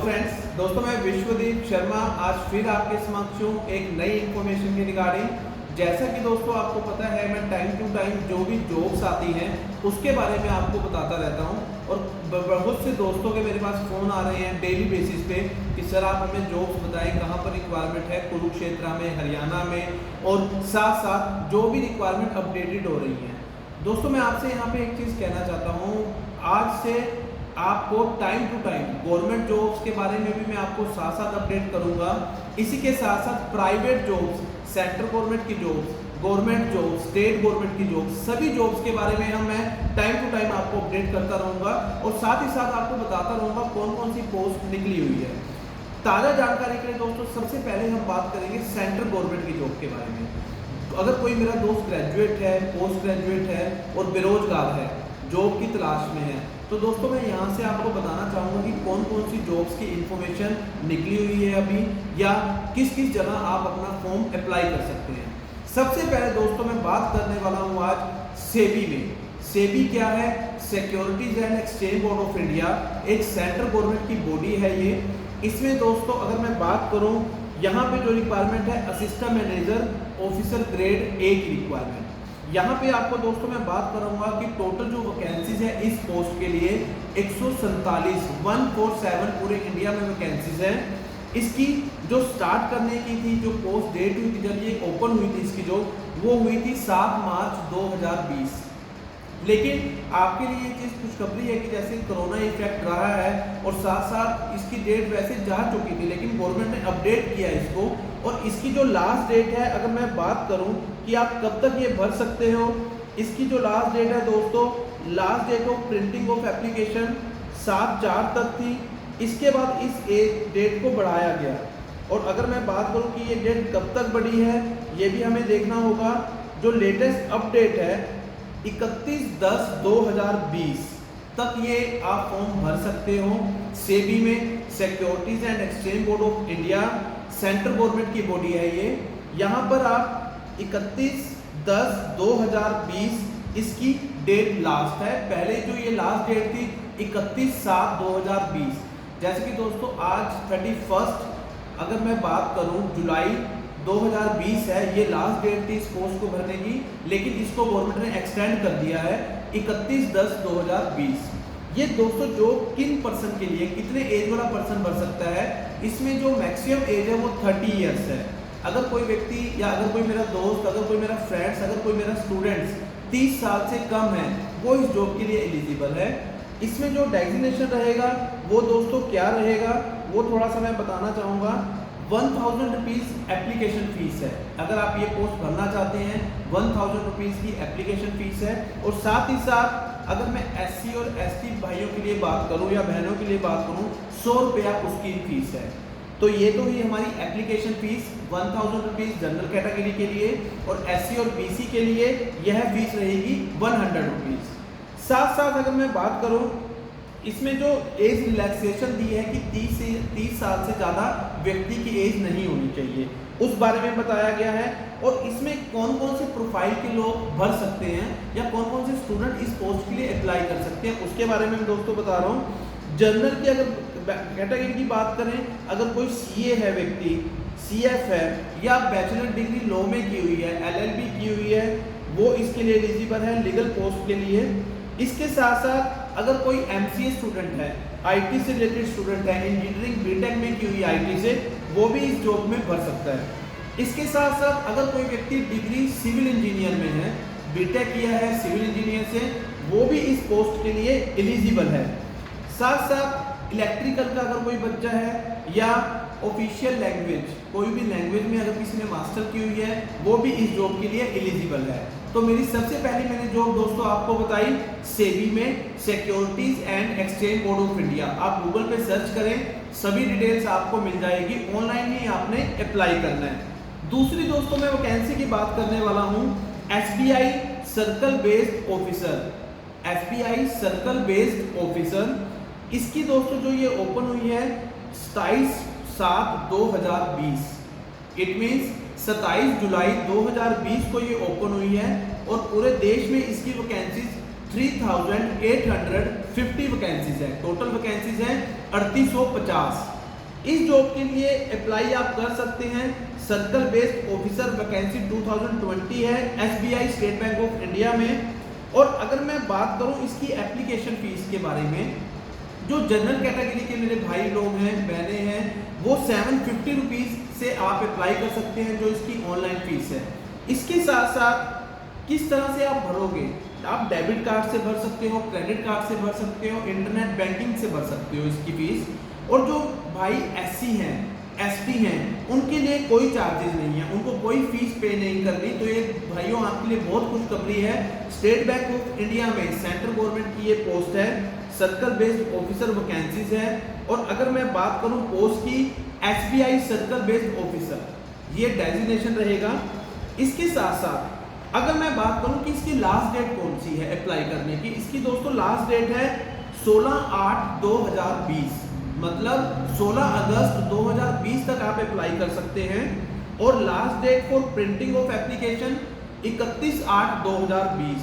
Friends, दोस्तों मैं विश्वदीप शर्मा आज फिर आपके समक्ष हूँ एक नई इन्फॉर्मेशन के रिगार्डिंग। जैसा कि दोस्तों आपको पता है, मैं टाइम टू टाइम जो भी जॉब्स आती हैं उसके बारे में आपको बताता रहता हूँ और बहुत से दोस्तों के मेरे पास फ़ोन आ रहे हैं डेली बेसिस पे कि सर आप हमें जॉब्स बताएं, कहाँ पर रिक्वायरमेंट है कुरुक्षेत्र में, हरियाणा में, और साथ साथ जो भी रिक्वायरमेंट अपडेटेड हो रही हैं। दोस्तों मैं आपसे यहाँ पे एक चीज़ कहना चाहता हूँ, आज से आपको time to time government jobs के बारे में भी मैं आपको साथ साथ अपडेट करूंगा। इसी के साथ साथ प्राइवेट जॉब्स, सेंट्रल गवर्नमेंट की jobs, government jobs, state government की जॉब्स, सभी जॉब्स के बारे में मैं टाइम टू टाइम आपको अपडेट करता रहूंगा और साथ ही साथ आपको बताता रहूंगा कौन कौन सी पोस्ट निकली हुई है। ताज़ा जानकारी के लिए दोस्तों सबसे पहले हम बात करेंगे सेंट्रल गवर्नमेंट की जॉब के बारे में। तो अगर कोई मेरा दोस्त ग्रेजुएट है, पोस्ट ग्रेजुएट है और बेरोजगार है, जॉब की तलाश में है, तो दोस्तों मैं यहाँ से आपको बताना चाहूँगा कि कौन कौन सी जॉब्स की इन्फॉर्मेशन निकली हुई है अभी, या किस किस जगह आप अपना फॉर्म अप्लाई कर सकते हैं। सबसे पहले दोस्तों मैं बात करने वाला हूँ आज सेबी में। सेबी क्या है? Securities and exchange board of India, एक सेंट्रल गवर्नमेंट की बॉडी है ये। इसमें दोस्तों अगर मैं बात करूँ, यहाँ पे जो रिक्वायरमेंट है assistant manager officer grade A की रिक्वायरमेंट। यहाँ पे आपको दोस्तों मैं बात करूंगा कि टोटल जो वैकेंसीज है इस पोस्ट के लिए 147 पूरे इंडिया में वैकेंसीज है। इसकी जो स्टार्ट करने की थी, जो पोस्ट डेट हुई थी जब ये ओपन हुई थी इसकी, जो वो हुई थी 7 मार्च 2020। लेकिन आपके लिए ये चीज़ खुशखबरी है कि जैसे कोरोना इफेक्ट रहा है और साथ साथ इसकी डेट वैसे जा चुकी थी, लेकिन गवर्नमेंट ने अपडेट किया इसको, और इसकी जो लास्ट डेट है, अगर मैं बात करूं कि आप कब तक ये भर सकते हो, इसकी जो लास्ट डेट है दोस्तों, last date of printing of application 7/4 तक थी। इसके बाद इस डेट को बढ़ाया गया, और अगर मैं बात करूं कि ये डेट कब तक बढ़ी है, ये भी हमें देखना होगा। जो लेटेस्ट अपडेट है 31/10/2020 तक ये आप फॉर्म भर सकते हो। सेबी में securities and exchange board of India central government की बॉडी है ये। यहाँ पर आप 31/10/2020 इसकी डेट लास्ट है। पहले जो ये लास्ट डेट थी 31/7/2020। जैसे कि दोस्तों आज 31 अगर मैं बात करूं जुलाई 2020 है, ये लास्ट डेट थी इस पोस्ट को भरने की, लेकिन इसको गवर्नमेंट ने एक्सटेंड कर दिया है 31/10/2020। ये दोस्तों जो किन पर्सन के लिए, कितने एज वाला पर्सन भर सकता है, इसमें जो मैक्सिमम एज है वो 30 ईयर्स है। अगर कोई व्यक्ति या अगर कोई मेरा दोस्त, अगर कोई मेरा फ्रेंड्स, अगर कोई मेरा स्टूडेंट्स 30 साल से कम है, वो इस जॉब के लिए एलिजिबल है। इसमें जो डेजिग्नेशन रहेगा वो दोस्तों क्या रहेगा, वो थोड़ा सा मैं बताना चाहूँगा। 1000 रुपीज़ एप्लीकेशन फ़ीस है। अगर आप ये पोस्ट भरना चाहते हैं 1000 रुपीज़ की एप्लीकेशन फ़ीस है, और साथ ही साथ अगर मैं SC और ST भाइयों के लिए बात करूं या बहनों के लिए बात करूं, 100 रुपया उसकी फीस है। तो ये तो ही हमारी application fees 1000 rupees general category के लिए, और SC और BC के लिए यह फीस रहेगी 100 रुपीज़। साथ साथ अगर मैं बात करूँ, इसमें जो एज रिलैक्सेशन दी है कि 30 साल से ज़्यादा व्यक्ति की एज नहीं होनी चाहिए, उस बारे में बताया गया है। और इसमें कौन कौन से प्रोफाइल के लोग भर सकते हैं या कौन कौन से स्टूडेंट इस पोस्ट के लिए अप्लाई कर सकते हैं, उसके बारे में मैं दोस्तों बता रहा हूँ। जनरल की अगर कैटेगरी की बात करें, अगर कोई CA है व्यक्ति, CF है, या बैचलर डिग्री लॉ में की हुई है, LLB की हुई है, वो इसके लिए एलिजिबल है लीगल पोस्ट के लिए। इसके साथ साथ अगर कोई MCA स्टूडेंट है, IT से रिलेटेड स्टूडेंट है, इंजीनियरिंग BTech में की हुई IT से, वो भी इस जॉब में भर सकता है। इसके साथ साथ अगर कोई व्यक्ति डिग्री सिविल इंजीनियर में है, BTech किया है सिविल इंजीनियर से, वो भी इस पोस्ट के लिए एलिजिबल है। साथ साथ इलेक्ट्रिकल का अगर कोई बच्चा है, या ऑफिशियल लैंग्वेज, कोई भी लैंग्वेज में अगर किसी ने मास्टर की हुई है, वो भी इस जॉब के लिए एलिजिबल है। तो मेरी सबसे पहली मैंने जॉब दोस्तों आपको बताई सेबी में, securities and exchange board of India. आप गूगल पे सर्च करें, सभी डिटेल्स आपको मिल जाएगी। ऑनलाइन ही आपने अप्लाई करना है। दूसरी दोस्तों मैं वैकेंसी की बात करने वाला हूँ SBI circle based officer. SBI circle based officer, इसकी दोस्तों जो ये ओपन हुई है 27/7/2020। इट मीन्स 27 जुलाई 2020 को ये ओपन हुई है, और पूरे देश में इसकी वैकेंसीज 3800 50 वैकेंसीज है, टोटल वैकेंसीज है 3850। इस जॉब के लिए अप्लाई आप कर सकते हैं। सर्कल बेस्ड ऑफिसर वैकेंसी 2020 है SBI state bank of India में। और अगर मैं बात करूं इसकी एप्लीकेशन फीस के बारे में, जो जनरल कैटेगरी के मेरे भाई लोग हैं, बहनें हैं, वो 750 रुपीज़ से आप अप्लाई कर सकते हैं, जो इसकी ऑनलाइन फीस है। इसके साथ साथ किस तरह से आप भरोगे, आप डेबिट कार्ड से भर सकते हो, क्रेडिट कार्ड से भर सकते हो, इंटरनेट बैंकिंग से भर सकते हो इसकी फीस। और जो भाई SC हैं, ST हैं, उनके लिए कोई चार्जेस नहीं है, उनको कोई फीस पे नहीं करनी। तो ये भाइयों आपके लिए बहुत खुशखबरी है। स्टेट बैंक ऑफ इंडिया में सेंट्रल गवर्नमेंट की ये पोस्ट है, सर्कल बेस्ड ऑफिसर वैकेंसीज है। और अगर मैं बात करूं पोस्ट की, SBI सर्कल बेस्ड ऑफिसर, ये डेजिग्नेशन रहेगा। इसके साथ साथ अगर मैं बात करूं कि इसकी लास्ट डेट कौन सी है अप्लाई करने की, इसकी दोस्तों लास्ट डेट है 16/8/2020, मतलब 16 अगस्त 2020 तक आप अप्लाई कर सकते हैं। और last date for printing of application 31/8/2020।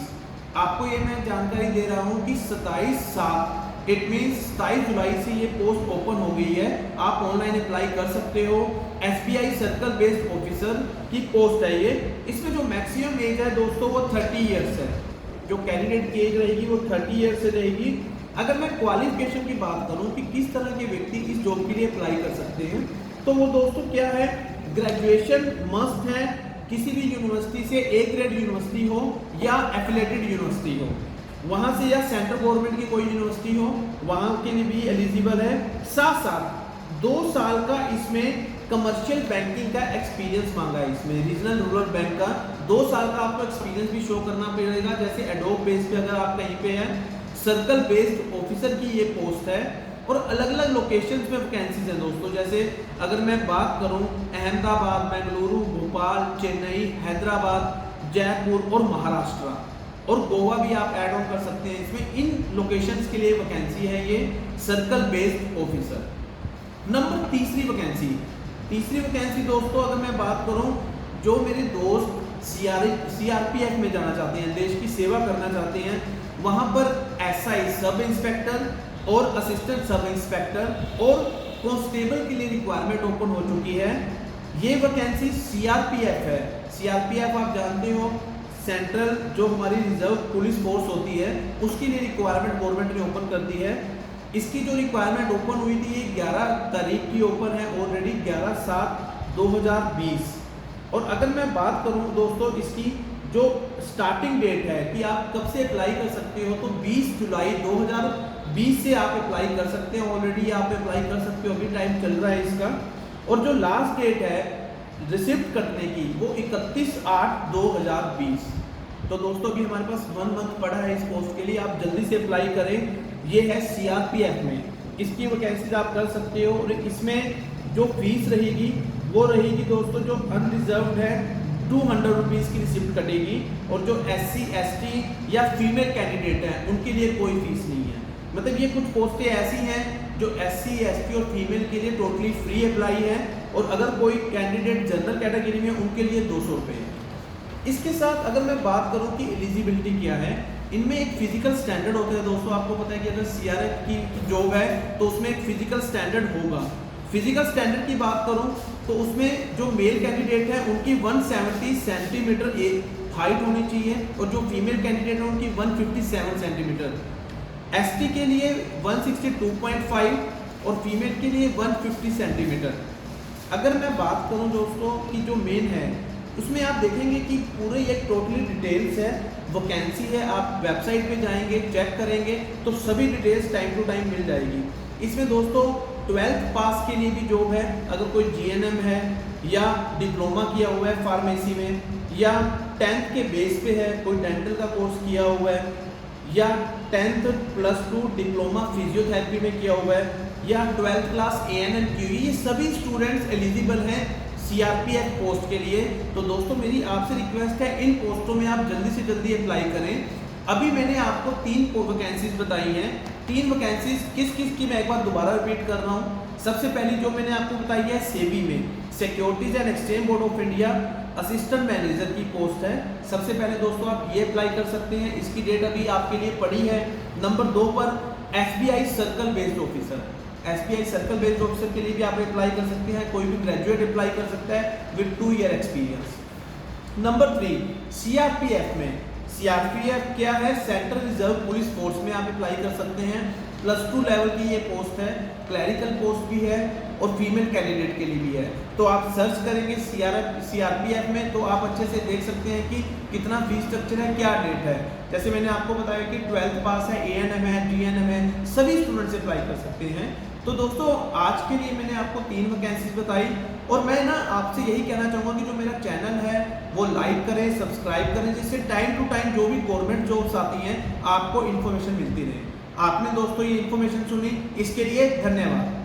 आपको ये मैं जानकारी दे रहा हूँ कि 27/7 इट मीन्स 27 जुलाई से ये पोस्ट ओपन हो गई है, आप ऑनलाइन अप्लाई कर सकते हो। SBI सर्कल बेस्ड ऑफिसर की पोस्ट है ये। इसमें जो मैक्सिमम एज है दोस्तों वो 30 ईयर्स है, जो कैंडिडेट की एज रहेगी वो 30 ईयर्स से रहेगी। अगर मैं क्वालिफिकेशन की बात करूं कि किस तरह के व्यक्ति इस जॉब के लिए अप्लाई कर सकते हैं, तो वो दोस्तों क्या है, ग्रेजुएशन मस्ट है, किसी भी यूनिवर्सिटी से A ग्रेड यूनिवर्सिटी हो या एफिलेटेड यूनिवर्सिटी हो, वहां से, या सेंट्रल गवर्नमेंट की कोई यूनिवर्सिटी हो, वहां के लिए भी एलिजिबल है। साथ साथ 2 साल का इसमें कमर्शियल बैंकिंग का एक्सपीरियंस मांगा है, इसमें रीजनल रूरल बैंक का 2 साल का आपको एक्सपीरियंस भी शो करना पड़ेगा। जैसे एडोब बेस पे अगर आप कहीं पे हैं, सर्कल बेस्ड ऑफिसर की ये पोस्ट है। और अलग अलग लोकेशंस में वैकेंसीज हैं दोस्तों, जैसे अगर मैं बात करूं अहमदाबाद, बेंगलुरु, भोपाल, चेन्नई, हैदराबाद, जयपुर और महाराष्ट्र और गोवा भी आप ऐड ऑन कर सकते हैं इसमें। इन लोकेशंस के लिए वैकेंसी है ये सर्कल बेस्ड ऑफिसर। नंबर तीसरी वैकेंसी दोस्तों, अगर मैं बात करूं, जो मेरे दोस्त CRPF में जाना चाहते हैं, देश की सेवा करना चाहते हैं, वहां पर SI सब इंस्पेक्टर और असिस्टेंट सब इंस्पेक्टर और कांस्टेबल के लिए रिक्वायरमेंट ओपन हो चुकी है। ये वैकेंसी CRPF है। CRPF आप जानते हो, सेंट्रल जो हमारी रिजर्व पुलिस फोर्स होती है, उसके लिए रिक्वायरमेंट गवर्नमेंट ने ओपन कर दी है। इसकी जो रिक्वायरमेंट ओपन हुई थी, ये 11 तारीख की ओपन है ऑलरेडी, 11/7/2020। और अगर मैं बात करूं दोस्तों इसकी जो स्टार्टिंग डेट है कि आप कब से अप्लाई कर सकते हो, तो 20 जुलाई 2020 से आप अप्लाई कर सकते हैं। ऑलरेडी आप अप्लाई कर सकते हो, अभी टाइम चल रहा है इसका। और जो लास्ट डेट है रिसिप्ट करने की, वो 31/8/2020। तो दोस्तों अभी हमारे पास 1 मंथ पड़ा है इस पोस्ट के लिए, आप जल्दी से अप्लाई करें। ये है CRPF में, इसकी वैकेंसीज आप कर सकते हो। और इसमें जो फीस रहेगी वो रहेगी दोस्तों, जो अनरिजर्व्ड है 200 रुपीज़ की रिसिप्ट कटेगी। और जो SC ST या फीमेल कैंडिडेट हैं, उनके लिए कोई फीस नहीं है। मतलब ये कुछ पोस्टें ऐसी हैं जो SC ST और फीमेल के लिए टोटली फ्री अप्लाई है। और अगर कोई कैंडिडेट जनरल कैटेगरी में, उनके लिए 200 रुपये है। इसके साथ अगर मैं बात करूं कि एलिजिबिलिटी क्या है, इनमें एक फिजिकल स्टैंडर्ड होता है दोस्तों। आपको पता है कि अगर CRF की जॉब है तो उसमें एक फिजिकल स्टैंडर्ड होगा। फिजिकल स्टैंडर्ड की बात करूं तो उसमें जो मेल कैंडिडेट है उनकी 170 सेंटीमीटर हाइट होनी चाहिए, और जो फीमेल कैंडिडेट है उनकी 157 सेंटीमीटर। ST के लिए 162.5 और फीमेल के लिए 150 सेंटीमीटर। अगर मैं बात करूं दोस्तों कि जो मेन है, उसमें आप देखेंगे कि पूरे ये टोटली डिटेल्स है, वैकेंसी है। आप वेबसाइट पे जाएंगे, चेक करेंगे तो सभी डिटेल्स टाइम टू टाइम मिल जाएगी। इसमें दोस्तों 12th पास के लिए भी जॉब है, अगर कोई GNM है या डिप्लोमा किया हुआ है फार्मेसी में, या 10th के बेस पे है, कोई डेंटल का कोर्स किया हुआ है, या 10th +2 डिप्लोमा फिजियोथेरेपी में किया हुआ है, या 12th क्लास ANM की हुई, ये सभी स्टूडेंट्स एलिजिबल हैं CRPF पोस्ट के लिए। तो दोस्तों मेरी आपसे रिक्वेस्ट है, इन पोस्टों में आप जल्दी से जल्दी अप्लाई करें। अभी मैंने आपको 3 वैकेंसीज बताई हैं। 3 वैकेंसीज किस किस की मैं एक बार दोबारा रिपीट कर रहा हूँ। सबसे पहली जो मैंने आपको बताई है सेबी में, securities and exchange board of India assistant manager की पोस्ट है। सबसे पहले दोस्तों आप ये अप्लाई कर सकते हैं, इसकी डेट अभी आपके लिए पड़ी है। नंबर 2 पर SBI circle based officer. SBI circle based officer के लिए भी आप अप्लाई कर सकते हैं, कोई भी ग्रेजुएट अप्लाई कर सकता है with 2 year experience. Number 3, CRPF में, CRPF क्या है, सेंट्रल रिजर्व पुलिस फोर्स में आप अप्लाई कर सकते हैं। +2 लेवल की ये पोस्ट है, क्लैरिकल पोस्ट भी है और फीमेल कैंडिडेट के लिए भी है। तो आप सर्च करेंगे CRPF में तो आप अच्छे से देख सकते हैं कि कितना फीस स्ट्रक्चर है, क्या डेट है। जैसे मैंने आपको बताया कि 12th पास है, ANM है, GNM है, सभी स्टूडेंट्स अप्लाई कर सकते हैं। तो दोस्तों आज के लिए मैंने आपको 3 वैकेंसीज बताई और मैं ना आपसे यही कहना चाहूँगा कि जो मेरा चैनल है वो लाइक करें, सब्सक्राइब करें, जिससे टाइम टू टाइम जो भी गवर्नमेंट जॉब्स आती हैं आपको इन्फॉर्मेशन मिलती रहे। आपने दोस्तों ये इन्फॉर्मेशन सुनी, इसके लिए धन्यवाद।